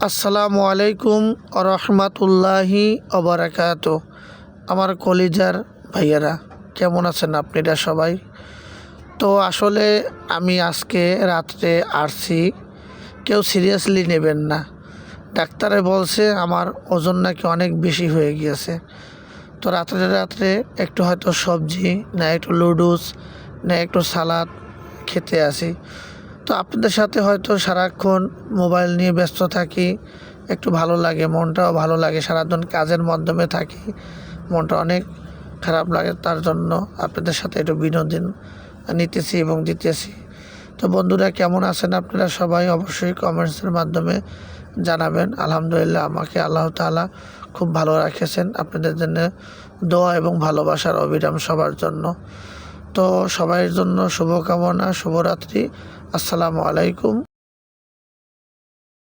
আসসালামু আলাইকুম রহমতুল্লাহি অবরাকাত। আমার কলিজার ভাইয়েরা, কেমন আছেন আপনারা সবাই? তো আসলে আমি আজকে রাত্রে আসছি, কেউ সিরিয়াসলি নেবেন না। ডাক্তারে বলছে আমার ওজন নাকি অনেক বেশি হয়ে গিয়েছে। তো রাত্রে রাত্রে একটু হয়তো সবজি না একটু লুডুস না একটু সালাদ খেতে আসি। তো আপনাদের সাথে হয়তো সারাক্ষণ মোবাইল নিয়ে ব্যস্ত থাকি, একটু ভালো লাগে, মনটাও ভালো লাগে। সারাদিন কাজের মাধ্যমে থাকি, মনটা অনেক খারাপ লাগে। তার জন্য আপনাদের সাথে একটু বিনোদন নিতেছি এবং দিতেছি। তো বন্ধুরা, কেমন আছেন আপনারা সবাই? অবশ্যই কমেন্টসের মাধ্যমে জানাবেন। আলহামদুলিল্লাহ, আমাকে আল্লাহ তাআলা খুব ভালো রাখেছেন। আপনাদের জন্য দোয়া এবং ভালোবাসার অবিরাম সবার জন্য। তো সবাইয়ের জন্য শুভকামনা, শুভরাত্রি। আসসালামু আলাইকুম।